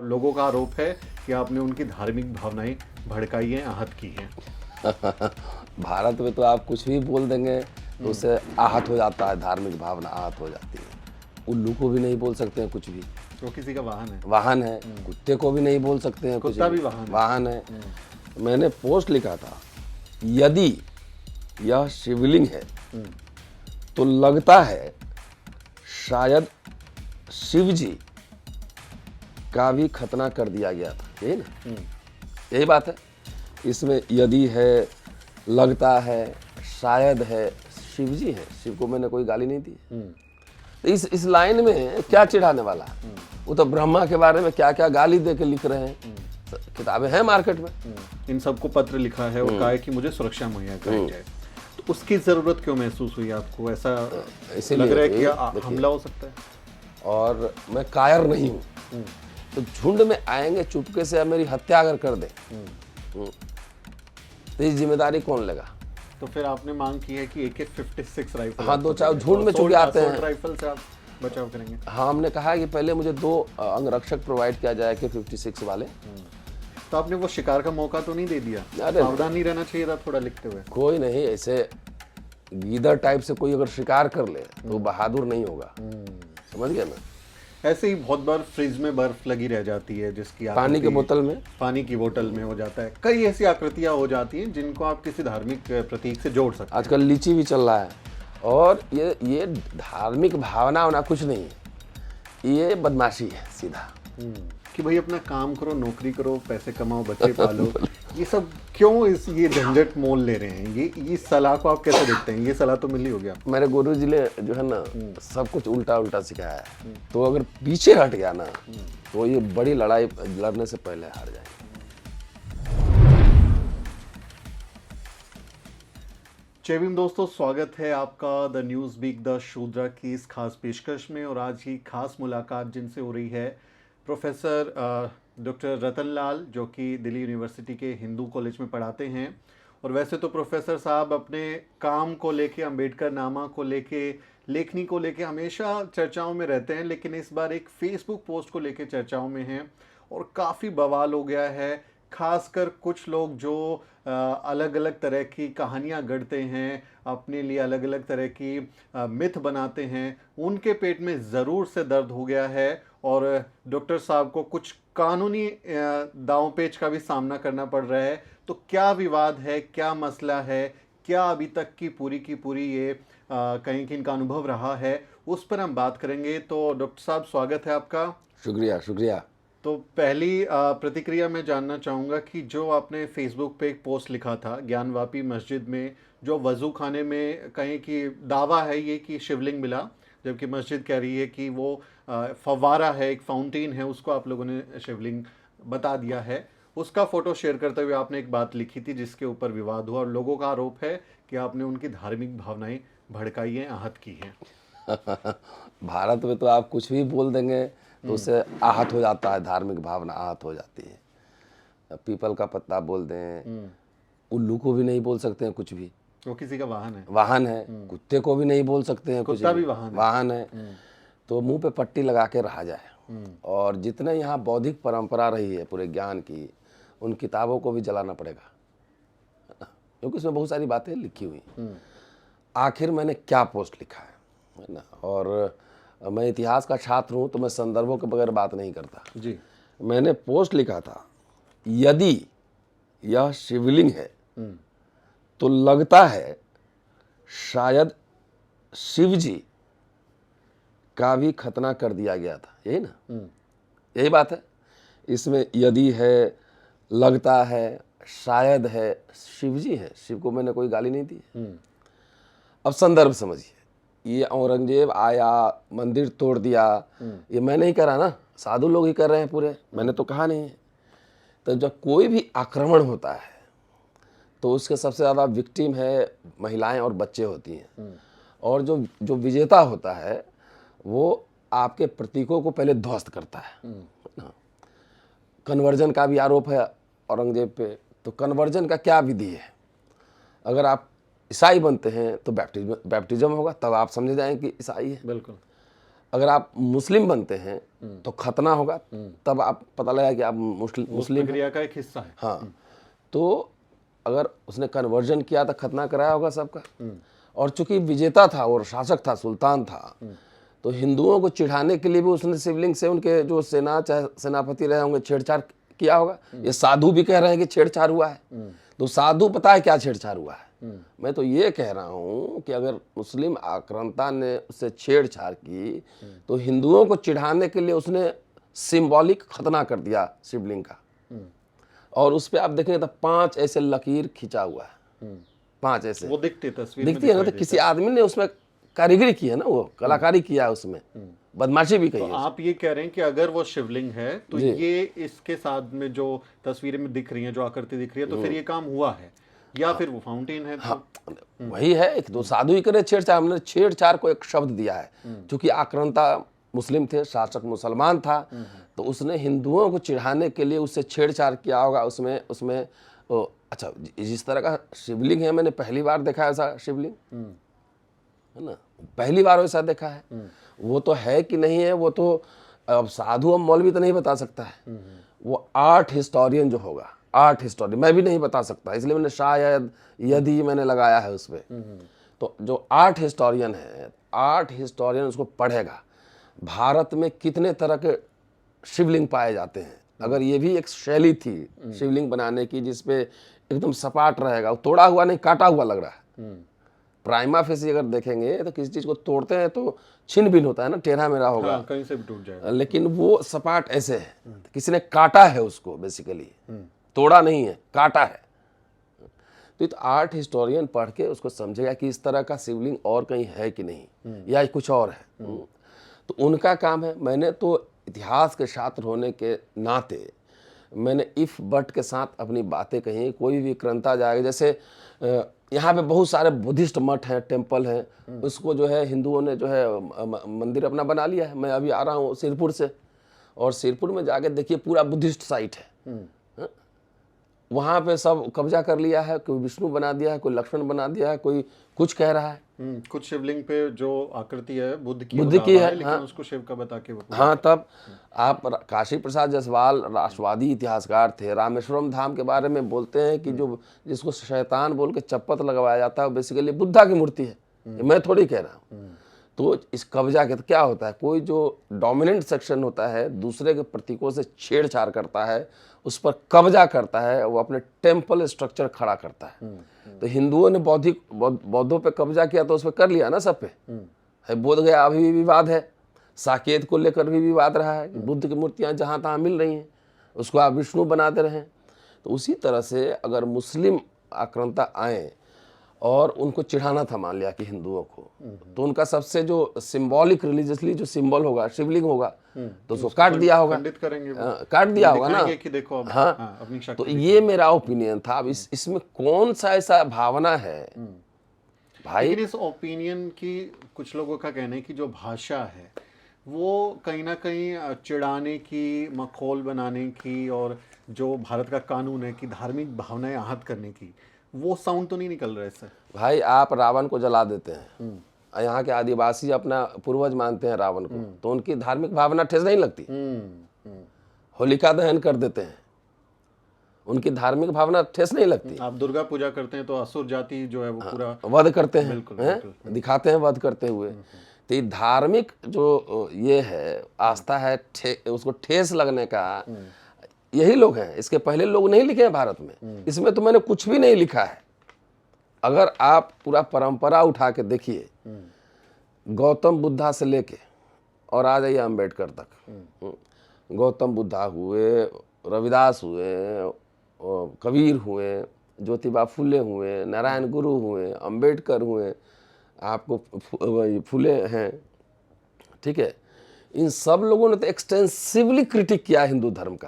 लोगों का आरोप है कि आपने उनकी धार्मिक भावनाएं भड़काई हैं, आहत की हैं। भारत में तो आप कुछ भी बोल देंगे तो उससे आहत हो जाता है, धार्मिक भावना आहत हो जाती है। उल्लू को भी नहीं बोल सकते हैं कुछ भी, तो किसी का वाहन है। वाहन है। कुत्ते को भी नहीं बोल सकते हैं कुछ कुत्ता भी वाहन है। वाहन है। मैंने पोस्ट लिखा था, यदि यह शिवलिंग है तो लगता है शायद शिव जी का भी खतना कर दिया गया था। यही ना, यही बात है। इसमें यदि है, लगता है, शायद है, शिव जी है। शिव को मैंने कोई गाली नहीं दी। तो इस लाइन में क्या चिढ़ाने वाला है? वो तो ब्रह्मा के बारे में क्या क्या गाली दे के लिख रहे हैं। किताबें हैं मार्केट में। इन सबको पत्र लिखा है और कहा है कि मुझे सुरक्षा मुहैया कराई जाए। तो उसकी जरूरत क्यों महसूस हुई आपको? ऐसा लग रहा है कि हमला हो सकता है। और मैं कायर नहीं हूँ, तो झुंड में आएंगे चुपके से मेरी हत्या अगर कर दे तो इस जिम्मेदारी कौन लेगा? तो फिर आपने मांग की है कि AK-56 राइफल। हाँ, दो चार झुंड में चुके आते हैं राइफल से आप बचाव करेंगे। हाँ, हमने कहा है कि पहले मुझे 2 अंगरक्षक प्रोवाइड किया जाए AK-56 वाले। तो आपने वो शिकार का मौका तो नहीं दे दिया? अरे सावधान नहीं रहना चाहिए था थोड़ा लिखते हुए? कोई नहीं, ऐसे गीदड़ टाइप से कोई अगर शिकार कर ले तो बहादुर नहीं होगा। समझ गए ना? ऐसे ही बहुत बार फ्रिज में बर्फ लगी रह जाती है जिसकी पानी के बोतल में, पानी की बोतल में हो जाता है। कई ऐसी आकृतियां हो जाती हैं जिनको आप किसी धार्मिक प्रतीक से जोड़ सकते हैं। आजकल लीची भी चल रहा है। और ये धार्मिक भावना होना कुछ नहीं है, ये बदमाशी है सीधा। कि भाई अपना काम करो, नौकरी करो, पैसे कमाओ, बच्चे पालो। ये सब क्यों ये झंझट मोल ले रहे हैं? ये सलाह को आप कैसे देखते हैं? ये सलाह तो मिली होगी आपको। मेरे गुरुजी ने जो है ना सब कुछ उल्टा उल्टा सिखाया है। तो अगर पीछे हट गया ना तो ये बड़ी लड़ाई लड़ने से पहले हार जाएंगे। जय भीम दोस्तों, स्वागत है आपका द न्यूज़ वीक द शूद्रा की इस खास पेशकश में। और आज की खास मुलाकात जिनसे हो रही है प्रोफेसर डॉक्टर रतन लाल, जो कि दिल्ली यूनिवर्सिटी के हिंदू कॉलेज में पढ़ाते हैं। और वैसे तो प्रोफेसर साहब अपने काम को लेके, अंबेडकर नामा को लेके, लेखनी को लेके हमेशा चर्चाओं में रहते हैं, लेकिन इस बार एक फेसबुक पोस्ट को लेके चर्चाओं में हैं और काफ़ी बवाल हो गया है। खासकर कुछ लोग जो अलग अलग तरह की कहानियाँ गढ़ते हैं, अपने लिए अलग अलग तरह की मिथ बनाते हैं, उनके पेट में ज़रूर से दर्द हो गया है। और डॉक्टर साहब को कुछ कानूनी दांव पेच का भी सामना करना पड़ रहा है। तो क्या विवाद है, क्या मसला है, क्या अभी तक की पूरी ये कहीं किन का अनुभव रहा है, उस पर हम बात करेंगे। तो डॉक्टर साहब, स्वागत है आपका। शुक्रिया शुक्रिया। तो पहली प्रतिक्रिया मैं जानना चाहूँगा कि जो आपने फेसबुक पे एक पोस्ट लिखा था ज्ञानवापी मस्जिद में, जो वज़ू खाने में कहीं की दावा है ये कि शिवलिंग मिला, जबकि मस्जिद कह रही है कि वो फव्वारा है, एक फाउंटेन है, उसको आप लोगों ने शिवलिंग बता दिया है। उसका फ़ोटो शेयर करते हुए आपने एक बात लिखी थी जिसके ऊपर विवाद हुआ और लोगों का आरोप है कि आपने उनकी धार्मिक भावनाएं भड़काई हैं, आहत की हैं। भारत में तो आप कुछ भी बोल देंगे तो उससे आहत हो जाता है, धार्मिक भावना आहत हो जाती है। पीपल का पत्ता बोल दें, उल्लू को भी नहीं बोल सकते हैं कुछ भी, वो किसी का वाहन है। वाहन है। कुत्ते को भी नहीं बोल सकते हैं कुछ कुत्ता भी वाहन है। वाहन है। तो मुंह पे पट्टी लगा के रहा जाए। और जितने यहाँ बौद्धिक परंपरा रही है पूरे ज्ञान की, उन किताबों को भी जलाना पड़ेगा, क्योंकि उसमें बहुत सारी बातें लिखी हुई। आखिर मैंने क्या पोस्ट लिखा है ना? और मैं इतिहास का छात्र हूँ तो मैं संदर्भों के बगैर बात नहीं करता जी। मैंने पोस्ट लिखा था, यदि यह शिवलिंग है तो लगता है शायद शिव जी का भी खतना कर दिया गया था। यही ना, यही बात है। इसमें यदि है, लगता है, शायद है, शिव जी है। शिव को मैंने कोई गाली नहीं दी। अब संदर्भ समझिए। ये औरंगजेब आया, मंदिर तोड़ दिया, ये मैं नहीं करा ना, साधु लोग ही कर रहे हैं पूरे, मैंने तो कहा नहीं है। तो जब कोई भी आक्रमण होता है तो उसके सबसे ज़्यादा विक्टिम है महिलाएं और बच्चे होती हैं। और जो विजेता होता है वो आपके प्रतीकों को पहले ध्वस्त करता है। कन्वर्जन का भी आरोप है औरंगजेब पे। तो कन्वर्जन का क्या विधि है? अगर आप ईसाई बनते हैं तो बैप्टिज्म होगा, तब आप समझ जाएं कि ईसाई है। बिल्कुल। अगर आप मुस्लिम बनते हैं तो खतना होगा, तब आप पता लगा कि आप मुस्लिम हैं। प्रक्रिया का एक हिस्सा है। हाँ, तो अगर उसने कन्वर्जन किया तो खतना कराया होगा सबका। और चूंकि विजेता था और शासक था, सुल्तान था, तो हिंदुओं को चिढ़ाने के लिए भी उसने शिवलिंग से उनके जो चाहे सेनापति रहे होंगे छेड़छाड़ किया होगा। ये साधु भी कह रहे हैं कि छेड़छाड़ हुआ है, तो साधु पता है क्या छेड़छाड़ हुआ है। मैं तो ये कह रहा हूं कि अगर मुस्लिम आक्रांता ने उससे छेड़छाड़ की तो हिंदुओं को चिढ़ाने के लिए उसने सिंबॉलिक खतना कर दिया शिवलिंग का। और उस पे आप देखेंगे तो 5 ऐसे लकीर खिंचा हुआ है, 5 ऐसे वो दिखती है, तस्वीर में दिखती है ना। तो दिखाई किसी आदमी ने उसमें कारीगरी की है ना, वो कलाकारी किया है उसमें, बदमाशी भी कही तो है। आप ये कह रहे हैं कि अगर वो शिवलिंग है तो ये इसके साथ में जो तस्वीरें में दिख रही हैं, जो आकृति दिख रही है, तो फिर ये काम हुआ है, या फिर वो फाउंटेन है? तो वही है, एक दो साधु ही करे छेड़छाड़। हमने छेड़छाड़ को एक शब्द दिया है, क्योंकि आक्रांता मुस्लिम थे, शासक मुसलमान था, तो उसने हिंदुओं को चिढ़ाने के लिए उससे छेड़छाड़ किया होगा। उसमें अच्छा, जिस तरह का शिवलिंग है, मैंने पहली बार देखा है ऐसा शिवलिंग, है ना, पहली बार वैसा देखा है। वो तो है कि नहीं है, वो तो अब साधु और मौलवी तो नहीं बता सकता है, वो आर्ट हिस्टोरियन जो होगा, आर्ट हिस्टोरियन, मैं भी नहीं बता सकता, इसलिए मैंने शायद यदि मैंने लगाया है उसमें। तो जो आर्ट हिस्टोरियन है, आर्ट हिस्टोरियन उसको पढ़ेगा भारत में कितने तरह के शिवलिंग पाए जाते हैं। अगर ये भी एक शैली थी शिवलिंग बनाने की जिसपे एकदम सपाट रहेगा, वो तोड़ा हुआ नहीं, काटा हुआ लग रहा है। प्राइमा फेसी अगर देखेंगे तो किसी चीज को तोड़ते हैं तो छिन्न भिन्न होता है ना, टेढ़ा मेढ़ा होगा, हाँ, कहीं से भी टूट जाएगा। लेकिन वो सपाट ऐसे है, तो किसी ने काटा है उसको, बेसिकली तोड़ा नहीं है, काटा है। तो ये तो आर्ट हिस्टोरियन पढ़ के उसको समझेगा कि इस तरह का शिवलिंग और कहीं है कि नहीं, या कुछ और है। तो उनका काम है। मैंने तो इतिहास के छात्र होने के नाते मैंने इफ बट के साथ अपनी बातें कही। कोई भी विक्रांता जाएगा, जैसे यहाँ पे बहुत सारे बुद्धिस्ट मठ हैं, टेम्पल हैं, उसको जो है हिंदुओं ने जो है मंदिर अपना बना लिया है। मैं अभी आ रहा हूँ सिरपुर से, और सिरपुर में जाके देखिए पूरा बुद्धिस्ट साइट है। वहाँ पे सब कब्जा कर लिया है, कोई विष्णु बना दिया है, कोई लक्ष्मण बना दिया है, कोई कुछ कह रहा है। कुछ शिवलिंग पे जो आकृति है बुद्ध की है, लेकिन हाँ, उसको शिव का बता के वो हाँ। तब आप काशी प्रसाद जायसवाल राष्ट्रवादी इतिहासकार थे, रामेश्वरम धाम के बारे में बोलते हैं कि जो जिसको शैतान बोल के चप्पत लगवाया जाता है, वो बेसिकली बुद्धा की मूर्ति है। मैं थोड़ी कह रहा हूँ। तो इस कब्जा के तो क्या होता है, कोई जो डोमिनेंट सेक्शन होता है दूसरे के प्रतीकों से छेड़छाड़ करता है, उस पर कब्जा करता है, वो अपने टेम्पल स्ट्रक्चर खड़ा करता है। तो हिंदुओं ने बौद्धों पे कब्जा किया तो उस पर कर लिया ना, सब पे है। बोध गया अभी भी विवाद है, साकेत को लेकर भी विवाद रहा है, बुद्ध की मूर्तियां जहां तहां मिल रही हैं, उसको आप विष्णु बना दे रहे हैं। तो उसी तरह से अगर मुस्लिम आक्रांता आए और उनको चिढ़ाना था, मान लिया कि हिंदुओं को, तो उनका सबसे जो सिंबॉलिक रिलीजियसली जो सिंबल होगा, शिवलिंग होगा, तो उसको काट दिया होगा, खंडित करेंगे, काट दिया होगा ना, कि देखो अब, हाँ, अपनी शक्ति। तो ये मेरा ओपिनियन था। अब इसमें कौन सा ऐसा भावना है भाई? लेकिन इस ओपिनियन की कुछ लोगों का कहना है कि जो भाषा है वो कहीं ना कहीं चिढ़ाने की, मखौल बनाने की, और जो भारत का कानून है कि धार्मिक भावनाएं आहत करने की, वो साउंड तो नहीं निकल रहा है इससे। भाई आप रावण को जला देते हैं, यहाँ के आदिवासी अपना पूर्वज मानते हैं रावण को, तो उनकी धार्मिक भावना ठेस नहीं लगती। होलिका दहन कर देते हैं, उनकी धार्मिक भावना ठेस नहीं लगती। आप दुर्गा पूजा करते हैं तो असुर जाति जो है वो पूरा वध करते हैं, बिल्कुल। दिखाते हैं वध करते हुए। तो ये धार्मिक जो ये है आस्था है, उसको ठेस लगने का यही लोग हैं। इसके पहले लोग नहीं लिखे हैं भारत में। इसमें तो मैंने कुछ भी नहीं लिखा है। अगर आप पूरा परंपरा उठा के देखिए, गौतम बुद्धा से लेके और आ जाइए अम्बेडकर तक, गौतम बुद्धा हुए, रविदास हुए, कबीर हुए, ज्योतिबा फुले हुए, नारायण गुरु हुए, अम्बेडकर हुए, आपको फुले हैं, ठीक है। इन सब लोगों ने तो एक्सटेंसिवली क्रिटिक किया हिंदू धर्म का,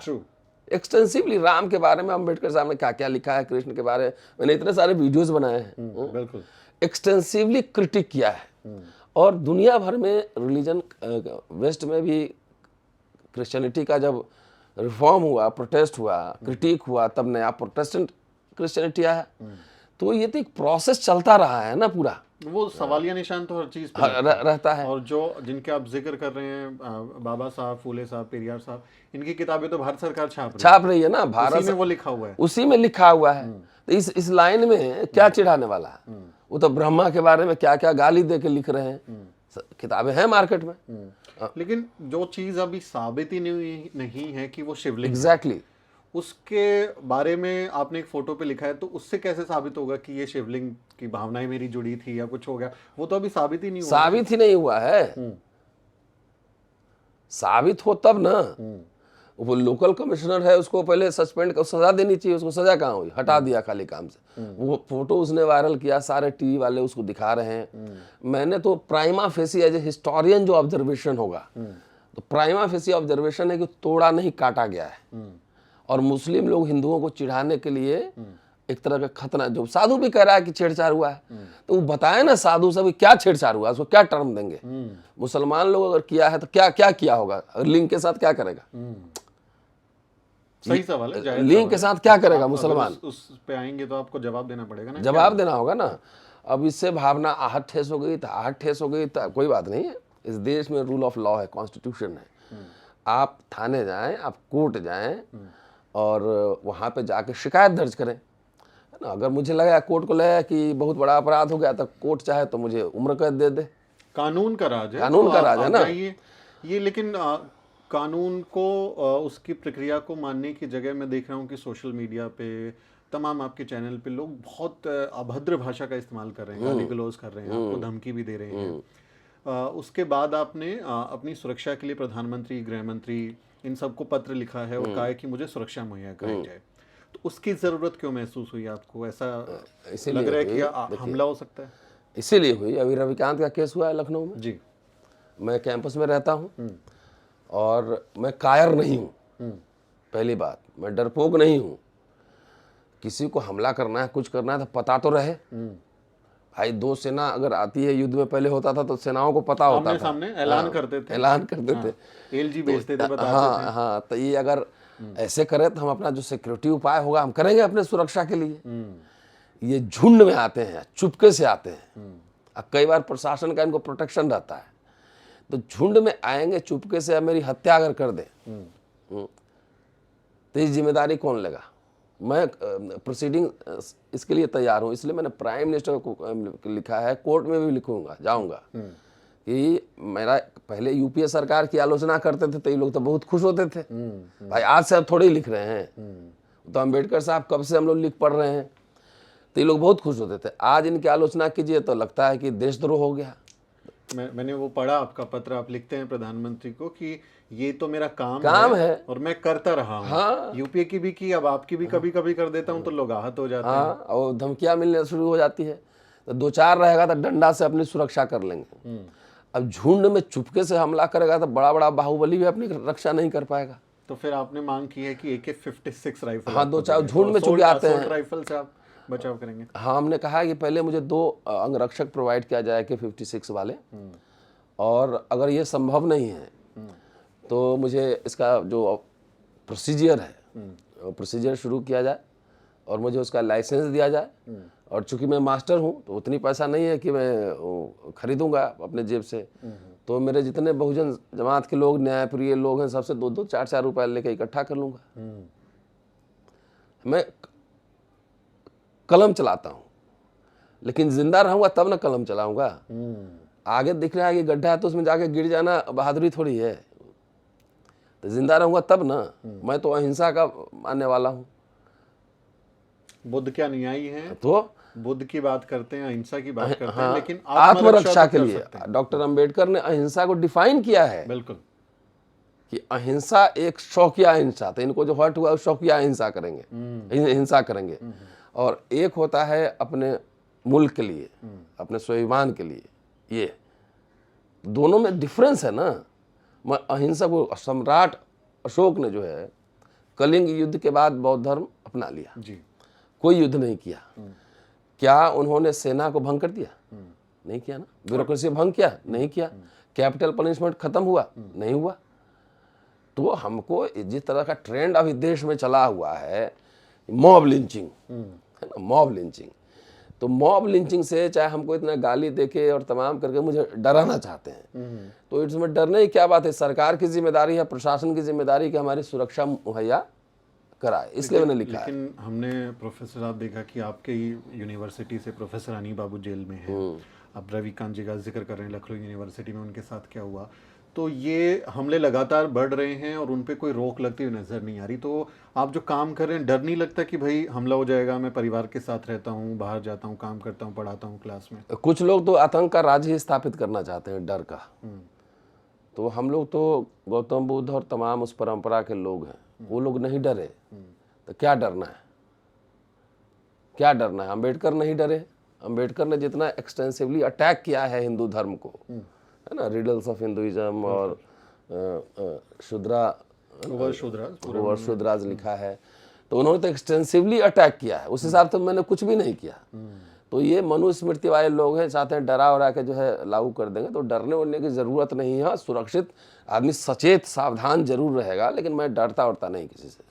एक्सटेंसिवली। राम के बारे में अम्बेडकर साहब ने क्या क्या लिखा है, कृष्ण के बारे में मैंने इतने सारे वीडियोस बनाए हैं, बिल्कुल एक्सटेंसिवली क्रिटिक किया है। और दुनिया भर में रिलीजन, वेस्ट में भी क्रिश्चियनिटी का जब रिफॉर्म हुआ, प्रोटेस्ट हुआ, क्रिटिक हुआ, तब नया प्रोटेस्टेंट क्रिश्चियनिटी आया। तो ये तो एक प्रोसेस चलता रहा है ना पूरा। वो सवालिया निशान तो हर चीज पे हाँ, लगता है। रहता है। और जो जिनके आप जिक्र कर रहे हैं बाबा साहब, फूले साहब, पेरियार साहब, इनकी किताबें तो भारत सरकार छाप रही है ना, उसी में वो लिखा हुआ है। उसी में लिखा हुआ है। तो इस लाइन में क्या चिढ़ाने वाला है? वो तो ब्रह्मा के बारे में क्या क्या गाली दे के लिख रहे हैं। किताबें हैं मार्केट में। लेकिन जो चीज अभी साबित ही नहीं है कि वो शिवलिंग है, एग्जैक्टली उसके बारे में आपने एक फोटो पे लिखा है, तो उससे कैसे साबित होगा कि ये शिवलिंग की भावनाएं मेरी जुड़ी थी या कुछ हो गया? वो तो अभी साबित ही नहीं हुआ। साबित ही नहीं हुआ है। साबित हो तब ना। वो लोकल कमिश्नर है, उसको पहले सस्पेंड कर, सजा देनी चाहिए। उसको सजा कहाँ हुई? हटा दिया खाली काम से। वो फोटो उसने वायरल किया, सारे टीवी वाले उसको दिखा रहे हैं। मैंने तो prima facie as a historian जो ऑब्जर्वेशन होगा, तो प्राइमा फेसी ऑब्जर्वेशन है कि तोड़ा नहीं, काटा गया है। और मुस्लिम लोग हिंदुओं को चिढ़ाने के लिए एक तरह का खतना, जो साधु भी कह रहा है कि छेड़छाड़ हुआ है, तो वो बताए ना साधु सब क्या छेड़छाड़ हुआ, उसको क्या टर्म देंगे? मुसलमान लोग अगर किया है तो क्या क्या किया होगा? लिंग के साथ क्या करेगा? सही सवाल है, जायज लिंग सवाल के है। साथ क्या करेगा आप मुसलमान? अगर उस पे आएंगे तो आपको जवाब देना पड़ेगा ना। जवाब देना होगा ना। अब इससे भावना आहट ठेस हो गई था, आहट ठेस हो गई था, कोई बात नहीं है। इस देश में रूल ऑफ लॉ है, कॉन्स्टिट्यूशन है। आप थाने जाएं, आप कोर्ट जाएं और वहां पे जाके शिकायत दर्ज करें, है ना। अगर मुझे लगा, कोर्ट को लगा कि बहुत बड़ा अपराध हो गया, तो कोर्ट चाहे तो मुझे उम्र कैद दे दे। कानून का राज है, कानून तो का राज है आप ना। जाइए। ये लेकिन कानून को उसकी प्रक्रिया को मानने की जगह मैं देख रहा हूँ कि सोशल मीडिया पे, तमाम आपके चैनल पे लोग बहुत अभद्र भाषा का इस्तेमाल कर रहे हैं, गाली गलौज कर रहे हैं, आपको धमकी भी दे रहे हैं। उसके बाद आपने अपनी सुरक्षा के लिए प्रधानमंत्री, गृह मंत्री, इन सबको पत्र लिखा है और कहा है कि मुझे सुरक्षा मुहैया कराई जाए। तो उसकी जरूरत क्यों महसूस हुई आपको? ऐसा लग रहा है कि हमला हो सकता है? इसीलिए हुई। अभी रविकांत का केस हुआ है लखनऊ में जी। मैं कैंपस में रहता हूँ और मैं कायर नहीं हूँ। पहली बात, मैं डरपोक नहीं हूँ। किसी को हमला करना है, कुछ करना है तो पता तो रहे। भाई, दो सेना अगर आती है, युद्ध में पहले होता था तो सेनाओं को पता होता था, सामने ऐलान करते थे, ऐलान करते थे, एलजी भेजते थे, बताते थे। हाँ, तो ये अगर ऐसे करें तो हम अपना जो सिक्योरिटी उपाय होगा हम करेंगे अपने सुरक्षा के लिए। ये झुंड में आते हैं, चुपके से आते हैं। अब कई बार प्रशासन का इनको प्रोटेक्शन रहता है, तो झुंड में आएंगे चुपके से, अब मेरी हत्या अगर कर दे तो इस जिम्मेदारी कौन लेगा? मैं प्रोसीडिंग इसके लिए तैयार हूं। इसलिए मैंने प्राइम मिनिस्टर को लिखा है, कोर्ट में भी लिखूंगा, जाऊंगा कि मेरा पहले यूपीए सरकार की आलोचना करते थे तो ये लोग तो बहुत खुश होते थे। भाई, आज से अब थोड़े ही लिख रहे हैं, तो अम्बेडकर साहब कब से हम लोग लिख पढ़ रहे हैं, तो ये लोग बहुत खुश होते थे। आज इनकी आलोचना कीजिए तो लगता है कि देशद्रोह हो गया। मैंने वो पढ़ा आपका पत्र, आप लिखते हैं प्रधानमंत्री को कि ये तो मेरा काम है और मैं करता रहा हूँ। हाँ। यूपीए की भी की, अब आपकी भी कभी कभी कर देता हूँ, तो लोग आहत हो जाते हैं। हाँ, और धमकियां मिलने शुरू हो जाती है। तो दो चार रहेगा तो डंडा से अपनी सुरक्षा कर लेंगे। अब झुंड में चुपके से हमला करेगा तो बड़ा बड़ा बाहुबली भी अपनी रक्षा नहीं कर पाएगा। तो फिर आपने मांग की है कि AK-56 राइफल, हाँ, दो चार झुंड में चुके आते हैं, राइफल से आप बचाव करेंगे। हाँ, हमने कहा कि पहले मुझे 2 अंगरक्षक प्रोवाइड किया जाए AK-56 वाले, और अगर ये संभव नहीं है तो मुझे इसका जो प्रोसीजर है, प्रोसीजर शुरू किया जाए और मुझे उसका लाइसेंस दिया जाए। और चूंकि मैं मास्टर हूँ तो उतनी पैसा नहीं है कि मैं खरीदूंगा अपने जेब से, तो मेरे जितने बहुजन जमात के लोग, न्यायप्रिय लोग हैं, सबसे 2-2, 4-4 रुपए लेके इकट्ठा कर लूंगा। मैं कलम चलाता हूँ, लेकिन जिंदा रहूंगा तब ना कलम चलाऊंगा। आगे दिख रहा है कि गड्ढा है तो उसमें जाके गिर जाना बहादुरी थोड़ी है। तो जिंदा रहूंगा तब ना। मैं तो अहिंसा का मानने वाला हूँ। बुद्ध क्या न्यायी हैं, तो बुद्ध की बात करते हैं, अहिंसा की बात करते हैं, लेकिन आत्मरक्षा के लिए डॉक्टर अंबेडकर ने अहिंसा को डिफाइन किया है। बिल्कुल, कि अहिंसा एक शौकिया अहिंसा, तो इनको जो हर्ट हुआ शौकिया अहिंसा करेंगे, हिंसा करेंगे। और एक होता है अपने मुल्क के लिए, अपने स्वाभिमान के लिए। ये दोनों में डिफरेंस है ना। मैं अहिंसा को, सम्राट अशोक ने जो है कलिंग युद्ध के बाद बौद्ध धर्म अपना लिया जी। कोई युद्ध नहीं किया। क्या उन्होंने सेना को भंग कर दिया? नहीं किया ना। ब्यूरोक्रेसी भंग किया? नहीं किया। कैपिटल पनिशमेंट खत्म हुआ? नहीं हुआ। तो हमको जिस तरह का ट्रेंड अभी देश में चला हुआ है, मॉब लिंचिंग है ना, मॉब लिंचिंग, तो मॉब लिंचिंग से चाहे हमको इतना गाली देके और तमाम करके मुझे डराना चाहते हैं, तो इसमें डरने की क्या बात है। सरकार की जिम्मेदारी है, प्रशासन की जिम्मेदारी कि हमारी सुरक्षा मुहैया कराए, इसलिए मैंने लिखा है। लेकिन हमने प्रोफेसर साहब देखा कि आपके ही यूनिवर्सिटी से प्रोफेसर अनी बाबू जेल में हैं। अब रविकांत जी का जिक्र कर रहे हैं लखनऊ यूनिवर्सिटी में, उनके साथ क्या हुआ। तो ये हमले लगातार बढ़ रहे हैं और उन पे कोई रोक लगती हुई नज़र नहीं आ रही। तो आप जो काम कर रहे हैं, डर नहीं लगता कि भाई हमला हो जाएगा? मैं परिवार के साथ रहता हूँ, बाहर जाता हूँ, काम करता हूँ, पढ़ाता हूँ क्लास में। कुछ लोग तो आतंक का राज ही स्थापित करना चाहते हैं, डर का। तो हम लोग तो गौतम बुद्ध और तमाम उस परंपरा के लोग हैं, वो लोग नहीं डरे, तो क्या डरना है? क्या डरना है? अम्बेडकर नहीं डरे। अम्बेडकर ने जितना एक्सटेंसिवली अटैक किया है हिंदू धर्म को, है ना, रिडल्स ऑफ हिंदुइज्म और शूद्राज लिखा है, तो उन्होंने तो एक्सटेंसिवली अटैक किया है। उस हिसाब से मैंने कुछ भी नहीं किया। तो ये मनुस्मृति वाले लोग हैं, चाहते हैं डरा वरा के जो है लागू कर देंगे, तो डरने वरने की ज़रूरत नहीं है। सुरक्षित आदमी सचेत सावधान जरूर रहेगा, लेकिन मैं डरता उड़ता नहीं किसी से।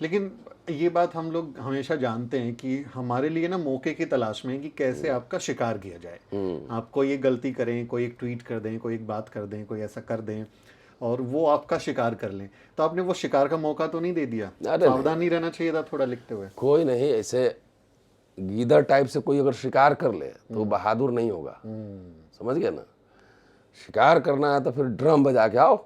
लेकिन ये बात हम लोग हमेशा जानते हैं कि हमारे लिए ना मौके की तलाश में है कि कैसे आपका शिकार किया जाए। आप कोई एक गलती करें, कोई एक ट्वीट कर दें, कोई एक बात कर दें, कोई ऐसा कर दें और वो आपका शिकार कर लें। तो आपने वो शिकार का मौका तो नहीं दे दिया? सावधान नहीं रहना चाहिए था थोड़ा लिखते हुए? कोई नहीं, ऐसे गीदड़ टाइप से कोई अगर शिकार कर ले तो बहादुर नहीं होगा, समझ गए ना। शिकार करना है तो फिर ड्रम बजा के आओ,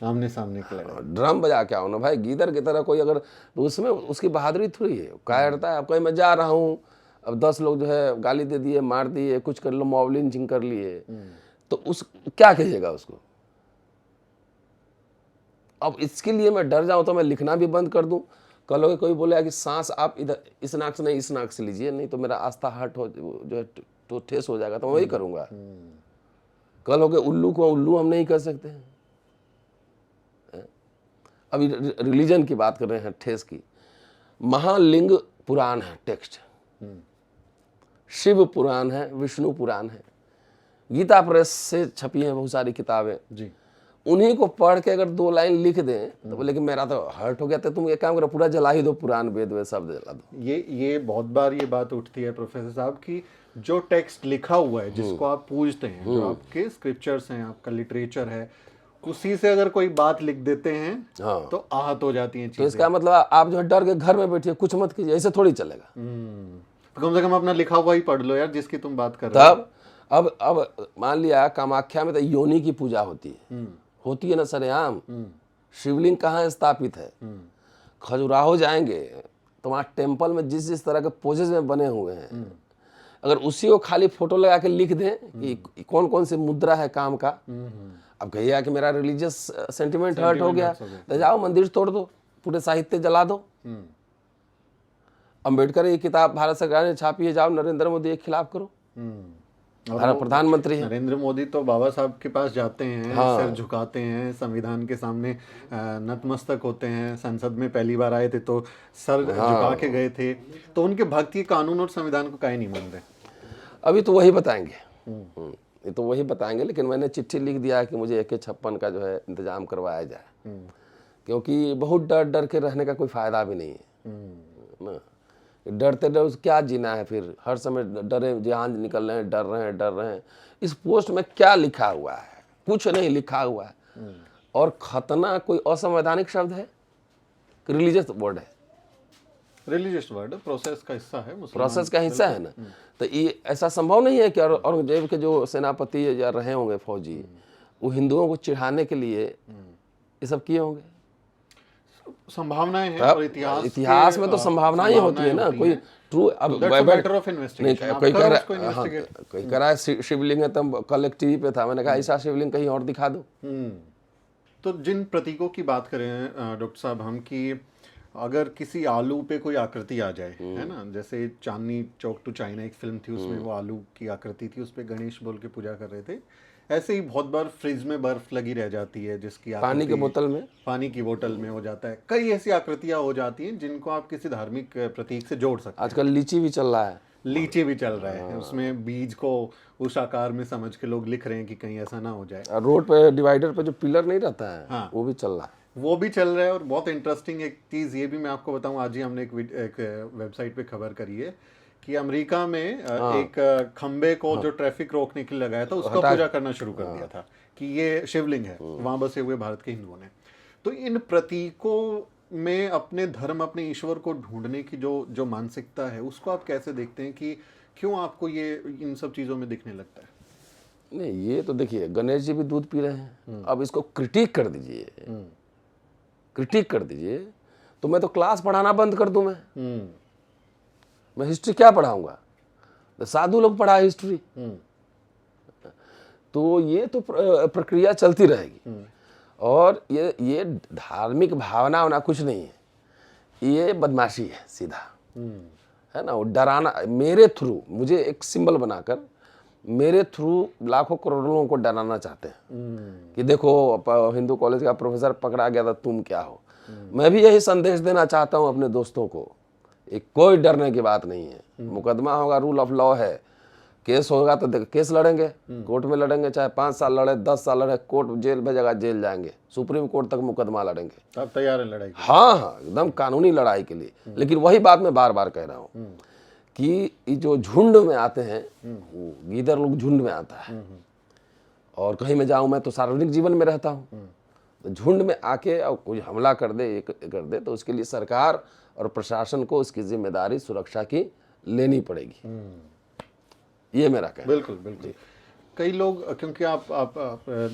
आमने सामने के लड़ाई। ड्रम बजा के आओ ना भाई। गीदड़ की तरह कोई अगर, तो उसमें उसकी बहादुरी थोड़ी है। क्या करता है, अब कोई मैं जा रहा हूँ, अब 10 लोग जो है गाली दे दिए, मार दिए, कुछ कर लो, मॉब लिंचिंग कर लिए, तो उस क्या कहिएगा उसको? अब इसके लिए मैं डर जाऊं तो मैं लिखना भी बंद कर दूं। कल कोई बोलेगा कि सांस आप इधर इस नाक से नहीं इस नाक से लीजिए, नहीं तो मेरा आस्था हट हो जो है तो ठेस हो जाएगा, तो मैं वही करूंगा। कल हो के उल्लू को उल्लू हम नहीं कर सकते हैं। अभी रिलीजन की बात कर रहे हैं, ठेस की। महालिंग पुराण है टेक्स्ट, शिव पुराण है, विष्णु पुराण है, गीता प्रेस से छपी हैं बहुत सारी किताबें जी। उन्हीं को पढ़ के अगर 2 लाइन लिख दें तो बोले कि मेरा तो हर्ट हो गया, तो तुम एक काम करो, पूरा जला ही दो, पुराण वेद वे सब जला दो। ये बहुत बार ये बात उठती है प्रोफेसर साहब की, जो टेक्स्ट लिखा हुआ है, जिसको आप पूजते हैं, जो आपके स्क्रिप्चर्स हैं, आपका लिटरेचर है, उसी से अगर कोई बात लिख देते हैं तो आहत हो जाती हैं चीजें। तो इसका मतलब आप जो है डर के घर में बैठिए, कुछ मत कीजिए, ऐसे थोड़ी चलेगा। तो कम से कम अपना लिखा हुआ ही पढ़ लो यार, जिसकी तुम बात कर रहे हो। तब अब मान लिया कामाख्या में तो योनि की पूजा होती है ना सरेआम। शिवलिंग कहाँ स्थापित है? खजुराहो जाएंगे तो वहाँ टेम्पल में जिस जिस तरह के पोजेज में बने हुए हैं, अगर उसी को खाली फोटो लगा के लिख दें कि कौन कौन से मुद्रा है काम का, अब कहिए कि मेरा रिलीजियस सेंटिमेंट हर्ट हो गया, तो जाओ मंदिर तोड़ दो, पूरे साहित्य जला दो। अंबेडकर की किताब भारत सरकार ने छापी है, जाओ नरेंद्र मोदी के खिलाफ करो। हमारा प्रधानमंत्री है नरेंद्र मोदी, तो बाबा साहब के पास जाते हैं, सिर झुकाते हैं, संविधान के सामने नतमस्तक होते हैं। संसद में पहली बार आए थे तो सर झुका के गए थे। तो उनके भक्ति कानून और संविधान को काहे नहीं मान रहे? अभी तो वही बताएंगे, ये तो वही बताएंगे। लेकिन मैंने चिट्ठी लिख दिया है कि मुझे AK-56 का जो है इंतजाम करवाया जाए, क्योंकि बहुत डर डर के रहने का कोई फायदा भी नहीं है ना। डरते डर क्या जीना है फिर? हर समय डरे, जान निकल रहे हैं, डर रहे हैं। इस पोस्ट में क्या लिखा हुआ है? कुछ नहीं लिखा हुआ है। और खतना कोई असंवैधानिक शब्द है? रिलीजियस वर्ड है, रिलीजियस वर्ड प्रोसेस का हिस्सा है, प्रोसेस का हिस्सा है ना। तो ये ऐसा संभव नहीं है कि औरंगजेब के जो सेनापति या रहे होंगे फौजी, वो हिंदुओं को चिढ़ाने के लिए ये सब किए होंगे। संभावनाएं हैं और इतिहास में तो संभावनाएं होती है ना। कोई ट्रू अब मैटर ऑफ इन्वेस्टिगेशन। कोई कह रहा है शिवलिंग है, तब कल टीवी पे था, मैंने कहा ऐसा शिवलिंग कहीं और दिखा दो। तो जिन प्रतीकों की बात करें डॉक्टर साहब हम, कि अगर किसी आलू पे कोई आकृति आ जाए, है ना, जैसे चांदनी चौक टू चाइना एक फिल्म थी, उसमें वो आलू की आकृति थी, उस पे गणेश बोल के पूजा कर रहे थे। ऐसे ही बहुत बार फ्रिज में बर्फ लगी रह जाती है, जिसकी पानी की बोतल में हो जाता है। कई ऐसी आकृतियां हो जाती हैं जिनको आप किसी धार्मिक प्रतीक से जोड़ सकते हैं। आजकल लीची भी चल रहा है, उसमें बीज को उस आकार में समझ के लोग लिख रहे हैं कि कहीं ऐसा ना हो जाए। रोड पे डिवाइडर पे जो पिलर नहीं रहता है, हाँ, वो भी चल रहा है। और बहुत इंटरेस्टिंग एक चीज़ ये भी मैं आपको बताऊं, आज ही हमने एक वेबसाइट पे खबर करी है कि अमेरिका में एक खंबे को जो ट्रैफिक रोकने के लिए लगाया था उसका पूजा करना शुरू कर दिया था कि ये शिवलिंग है, वहां बसे हुए भारत के हिंदुओं ने। तो इन प्रतीकों में अपने धर्म, अपने ईश्वर को ढूंढने की जो मानसिकता है, उसको आप कैसे देखते हैं कि क्यों आपको ये इन सब चीजों में दिखने लगता है? नहीं, ये तो देखिए गणेश जी भी दूध पी रहे हैं, अब इसको क्रिटिक कर दीजिए, क्रिटिक कर दीजिए तो मैं तो क्लास पढ़ाना बंद कर दूं। मैं हिस्ट्री क्या पढ़ाऊंगा? तो साधु लोग पढ़ा हिस्ट्री। तो ये तो प्रक्रिया चलती रहेगी। और ये धार्मिक भावना होना कुछ नहीं है, ये बदमाशी है सीधा, है ना। वो डराना, मेरे थ्रू मुझे एक सिंबल बनाकर मेरे थ्रू लाखों करोड़ों लोगों को डराना चाहते हैं कि देखो हिंदू कॉलेज का प्रोफेसर पकड़ा गया था, तुम क्या हो। मैं भी यही संदेश देना चाहता हूं अपने दोस्तों को, एक कोई डरने की बात नहीं है। मुकदमा होगा, रूल ऑफ लॉ है, केस होगा तो केस लड़ेंगे, कोर्ट में लड़ेंगे, चाहे 5 साल लड़े, 10 साल लड़े, कोर्ट जेल भेजेगा, जेल जाएंगे, सुप्रीम कोर्ट तक मुकदमा लड़ेंगे। आप तैयार हैं लड़ाई? हाँ, एकदम कानूनी लड़ाई के लिए। लेकिन वही बात मैं बार बार कह रहा हूँ कि जो झुंड में आते हैं, वो गीदड़ लोग झुंड में आता है। और कहीं मैं जाऊं, मैं तो सार्वजनिक जीवन में रहता हूं, तो झुंड में आके और कोई हमला कर दे, ये कर दे, तो उसके लिए सरकार और प्रशासन को उसकी जिम्मेदारी सुरक्षा की लेनी पड़ेगी। ये मेरा कहना। बिल्कुल बिल्कुल। कई लोग, क्योंकि आप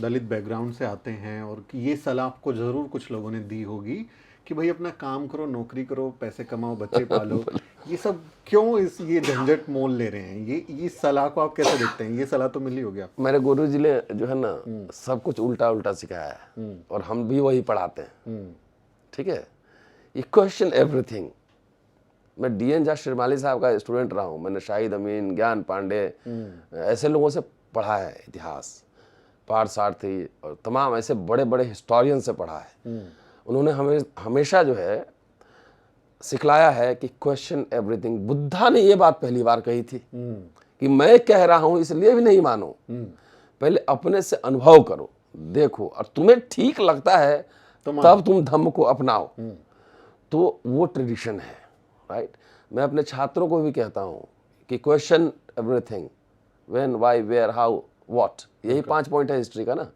दलित बैकग्राउंड से आते हैं, और ये सलाह आपको जरूर कुछ लोगों ने दी होगी कि भाई अपना काम करो, नौकरी करो, पैसे कमाओ, बच्चे पालो। ये सब क्यों ये झंझट मोल ले रहे हैं? ये सलाह को आप कैसे देखते हैं? ये सलाह तो मिली होगी आपको। मेरे गुरु जी ने जो है ना सब कुछ उल्टा उल्टा सिखाया है, और हम भी वही पढ़ाते हैं। ठीक है, ये क्वेश्चन एवरीथिंग। मैं DN झा श्रीमाली साहब का स्टूडेंट रहा हूँ, मैंने शाहिद अमीन, ज्ञान पांडे, ऐसे लोगों से पढ़ा है इतिहास, पार्थ सारथी और तमाम ऐसे बड़े बड़े हिस्टोरियन से पढ़ा है। उन्होंने हमें हमेशा जो है सिखलाया है कि क्वेश्चन एवरीथिंग। बुद्धा ने ये बात पहली बार कही थी कि मैं कह रहा हूं इसलिए भी नहीं मानो, पहले अपने से अनुभव करो, देखो, और तुम्हें ठीक लगता है तब तुम धम्म को अपनाओ। तो वो ट्रेडिशन है, राइट। मैं अपने छात्रों को भी कहता हूं कि question everything, when, why, where, how, what, यही 5 पॉइंट है हिस्ट्री का ना।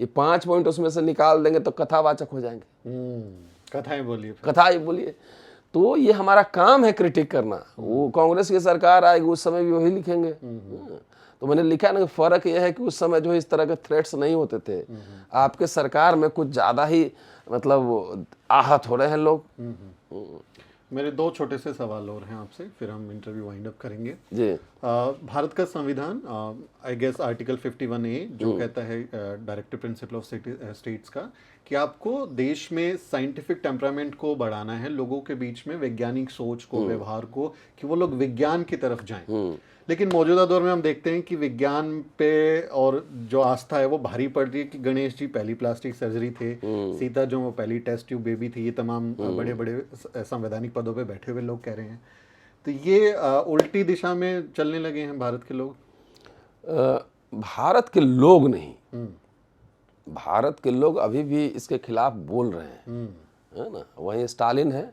ये 5 पॉइंट उसमें से निकाल देंगे तो कथावाचक हो जाएंगे। कथाएं बोलिए, कथा ही बोलिए। तो ये हमारा काम है क्रिटिक करना। वो कांग्रेस की सरकार आएगी उस समय भी वही लिखेंगे। तो मैंने लिखा ना कि फर्क यह है कि उस समय जो इस तरह के थ्रेट्स नहीं होते थे। आपके सरकार में कुछ ज्यादा ही मतलब आहत हो रहे हैं लोग। मेरे 2 छोटे से सवाल और हैं आपसे, फिर हम इंटरव्यू वाइंड अप करेंगे जी। भारत का संविधान, आई गेस आर्टिकल 51A जो कहता है डायरेक्टिव प्रिंसिपल ऑफ स्टेट्स का, कि आपको देश में साइंटिफिक टेम्परामेंट को बढ़ाना है, लोगों के बीच में वैज्ञानिक सोच को, व्यवहार को, कि वो लोग विज्ञान की तरफ जाएं। लेकिन मौजूदा दौर में हम देखते हैं कि विज्ञान पे और जो आस्था है वो भारी पड़ रही है कि गणेश जी पहली प्लास्टिक सर्जरी थे, सीता जो वो पहली टेस्ट ट्यूब बेबी थी, ये तमाम बड़े बड़े संवैधानिक पदों पे बैठे हुए लोग कह रहे हैं। तो ये उल्टी दिशा में चलने लगे हैं भारत के लोग। भारत के लोग नहीं, भारत के लोग अभी भी इसके खिलाफ बोल रहे हैं, है ना। वहीं स्टालिन है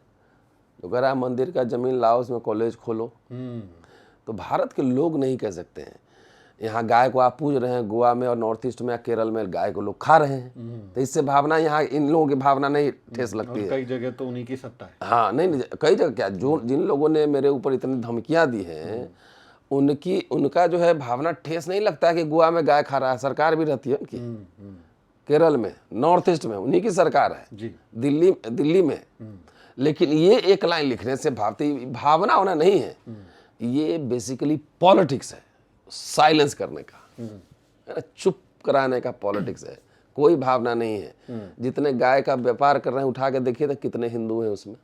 जो कह रहा है मंदिर का जमीन लाओ, उसमें कॉलेज खोलो। तो भारत के लोग नहीं कह सकते हैं। यहाँ गाय को आप पूज रहे हैं, गोवा में और नॉर्थ ईस्ट में, केरल में गाय को लोग खा रहे हैं। तो इससे भावना, यहाँ इन लोगों की भावना नहीं ठेस लगती है। कई जगह तो उन्हीं की सत्ता है। हाँ, नहीं, कई जगह क्या, जो जिन लोगों ने मेरे ऊपर इतनी धमकियां दी हैं, उनका जो है भावना ठेस नहीं लगता है कि गोवा में गाय खा रहा है। सरकार भी रहती है उनकी, केरल में, नॉर्थ ईस्ट में उन्हीं की सरकार है जी। दिल्ली में। लेकिन ये एक लाइन लिखने से भावना होना नहीं है, ये बेसिकली पॉलिटिक्स है, साइलेंस करने का, चुप कराने का पॉलिटिक्स है, कोई भावना नहीं है। जितने गाय का व्यापार कर रहे हैं उठा के देखिए तो कितने हिंदू हैं उसमें,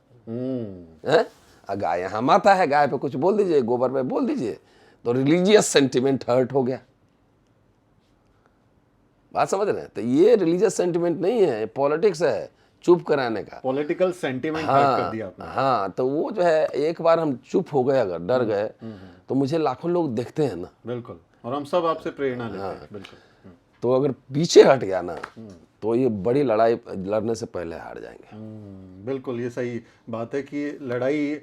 हैं? गाय यहाँ माता है, गाय पे कुछ बोल दीजिए, गोबर पे बोल दीजिए तो रिलीजियस सेंटिमेंट हर्ट हो गया। बात समझ रहे हैं? तो ये रिलीजियस सेंटिमेंट नहीं है, पॉलिटिक्स है, चुप कराने का, पॉलिटिकल सेंटिमेंट कर दिया आपने। हाँ, तो वो जो है एक बार हम चुप हो गए, अगर डर गए, तो मुझे लाखों लोग देखते हैं ना। बिल्कुल, और हम सब आपसे प्रेरणा लेते हैं। बिल्कुल। तो अगर पीछे हट गया ना, तो ये बड़ी लड़ाई लड़ने से पहले हार जाएंगे। बिल्कुल, ये सही बात है कि लड़ाई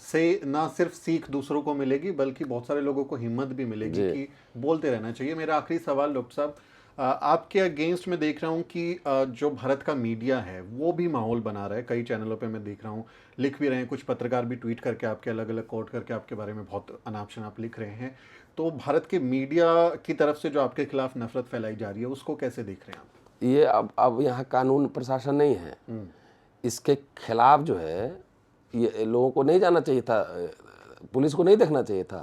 से ना सिर्फ सीख दूसरों को मिलेगी बल्कि बहुत सारे लोगों को हिम्मत भी मिलेगी कि बोलते रहना चाहिए। मेरा आखिरी सवाल डॉक्टर साहब, आपके अगेंस्ट में देख रहा हूँ कि जो भारत का मीडिया है वो भी माहौल बना रहा है। कई चैनलों पे मैं देख रहा हूँ, लिख भी रहे हैं, कुछ पत्रकार भी ट्वीट करके आपके अलग अलग कोट करके आपके बारे में बहुत अनाप शनाप लिख रहे हैं। तो भारत के मीडिया की तरफ से जो आपके खिलाफ नफरत फैलाई जा रही है उसको कैसे देख रहे हैं आप? ये अब यहाँ कानून प्रशासन नहीं है, इसके खिलाफ जो है ये लोगों को नहीं जाना चाहिए था, पुलिस को नहीं देखना चाहिए था।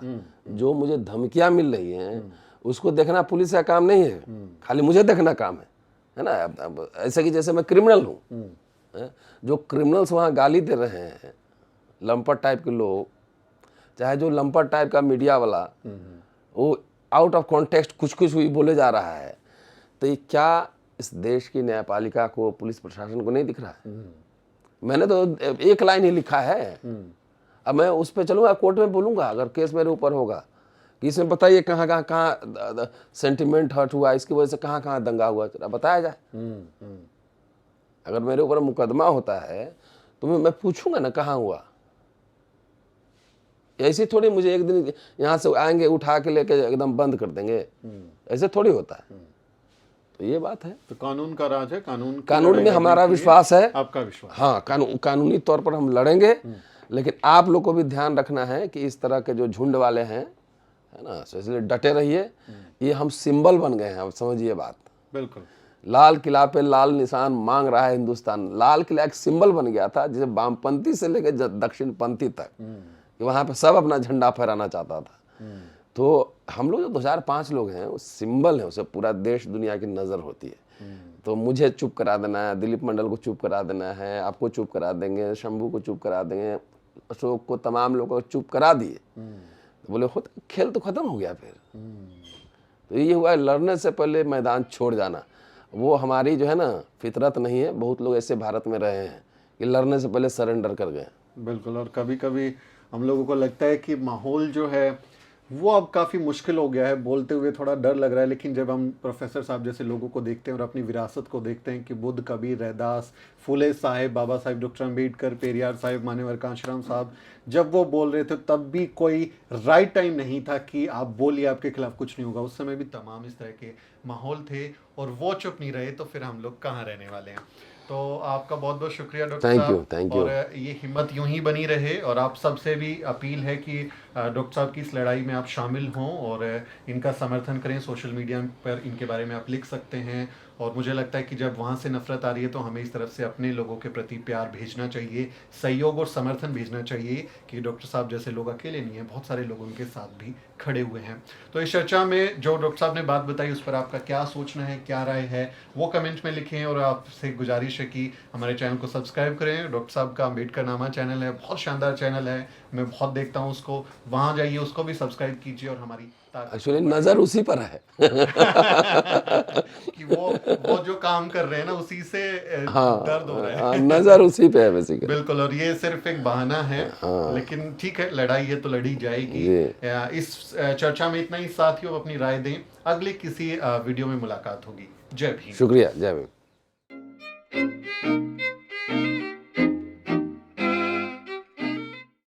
जो मुझे धमकियां मिल रही हैं उसको देखना पुलिस का काम नहीं है, खाली मुझे देखना काम है ना। अब ऐसे कि जैसे मैं क्रिमिनल हूँ, जो क्रिमिनल्स वहाँ गाली दे रहे हैं, लंपट टाइप के लोग, चाहे जो लंपट टाइप का मीडिया वाला, वो आउट ऑफ कॉन्टेक्स्ट कुछ कुछ भी बोले जा रहा है। तो ये क्या इस देश की न्यायपालिका को, पुलिस प्रशासन को नहीं दिख रहा है? मैंने तो एक लाइन ही लिखा है, अब मैं उस पर चलूंगा, कोर्ट में बोलूंगा अगर केस मेरे ऊपर होगा कि इसमें बताइए कहाँ सेंटिमेंट हर्ट हुआ, इसकी वजह से कहाँ दंगा हुआ, जरा बताया जाए। अगर मेरे ऊपर मुकदमा होता है तो मैं पूछूंगा ना कहाँ हुआ। ऐसे थोड़ी मुझे एक दिन यहाँ से आएंगे उठा के लेके एकदम बंद कर देंगे, ऐसे थोड़ी होता है। तो ये बात है। तो कानून का राज है, कानून में हमारा विश्वास है, आपका विश्वास? हाँ, कानूनी तौर पर हम लड़ेंगे, लेकिन आप लोग को भी ध्यान रखना है कि इस तरह के जो झुंड वाले हैं, है ना, तो इसलिए डटे रहिए। ये हम सिंबल बन गए हैं, अब समझिए बात। बिल्कुल। लाल किला पे लाल निशान मांग रहा है हिंदुस्तान। लाल किला एक सिंबल बन गया था, जिसे वामपंथी से लेकर दक्षिणपंथी तक, कि वहां पे सब अपना झंडा फहराना चाहता था। तो हम लोग जो 2005 लोग हैं, वो सिंबल है, उसे पूरा देश दुनिया की नजर होती है। तो मुझे चुप करा देना है, दिलीप मंडल को चुप करा देना है, आपको चुप करा देंगे, शंभू को चुप करा देंगे, अशोक को, तमाम लोगों को चुप करा दिए। तो बोले होता, खेल तो खत्म हो गया फिर। तो ये हुआ, लड़ने से पहले मैदान छोड़ जाना, वो हमारी जो है ना फितरत नहीं है। बहुत लोग ऐसे भारत में रहे हैं कि लड़ने से पहले सरेंडर कर गए। बिल्कुल। और कभी कभी हम लोगों को लगता है कि माहौल जो है वो अब काफ़ी मुश्किल हो गया है, बोलते हुए थोड़ा डर लग रहा है। लेकिन जब हम प्रोफेसर साहब जैसे लोगों को देखते हैं और अपनी विरासत को देखते हैं कि बुद्ध, कबीर, रैदास, फुले साहेब, बाबा साहेब डॉक्टर अम्बेडकर, पेरियार साहेब, मान्यवर कांशीराम साहब, जब वो बोल रहे थे तब भी कोई राइट टाइम नहीं था कि आप बोलिए, आपके खिलाफ कुछ नहीं होगा। उस समय भी तमाम इस तरह के माहौल थे और वो चुप नहीं रहे, तो फिर हम लोग कहाँ रहने वाले हैं। तो आपका बहुत बहुत शुक्रिया डॉक्टर साहब। Thank you. और ये हिम्मत यूं ही बनी रहे, और आप सबसे भी अपील है कि डॉक्टर साहब की इस लड़ाई में आप शामिल हों और इनका समर्थन करें। सोशल मीडिया पर इनके बारे में आप लिख सकते हैं। और मुझे लगता है कि जब वहाँ से नफरत आ रही है तो हमें इस तरफ से अपने लोगों के प्रति प्यार भेजना चाहिए, सहयोग और समर्थन भेजना चाहिए कि डॉक्टर साहब जैसे लोग अकेले नहीं हैं, बहुत सारे लोग उनके साथ भी खड़े हुए हैं। तो इस चर्चा में जो डॉक्टर साहब ने बात बताई उस पर आपका क्या सोचना है, क्या राय है, वो कमेंट में लिखें। और आपसे गुजारिश है कि हमारे चैनल को सब्सक्राइब करें। डॉक्टर साहब का अम्बेडकर नामा चैनल है, बहुत शानदार चैनल है, मैं बहुत देखता हूँ उसको, वहाँ जाइए, उसको भी सब्सक्राइब कीजिए। और हमारी एक्चुअली नजर उसी पर है कि वो जो काम कर रहे हैं ना उसी से दर्द हो रहा है। नजर उसी पे है बेसिकली। बिल्कुल। और ये सिर्फ एक बहाना है, लेकिन ठीक है, लड़ाई है तो लड़ी जाएगी। इस चर्चा में इतना ही। साथियों, अपनी राय दें, अगले किसी वीडियो में मुलाकात होगी। जय भीम। शुक्रिया। जय भीम।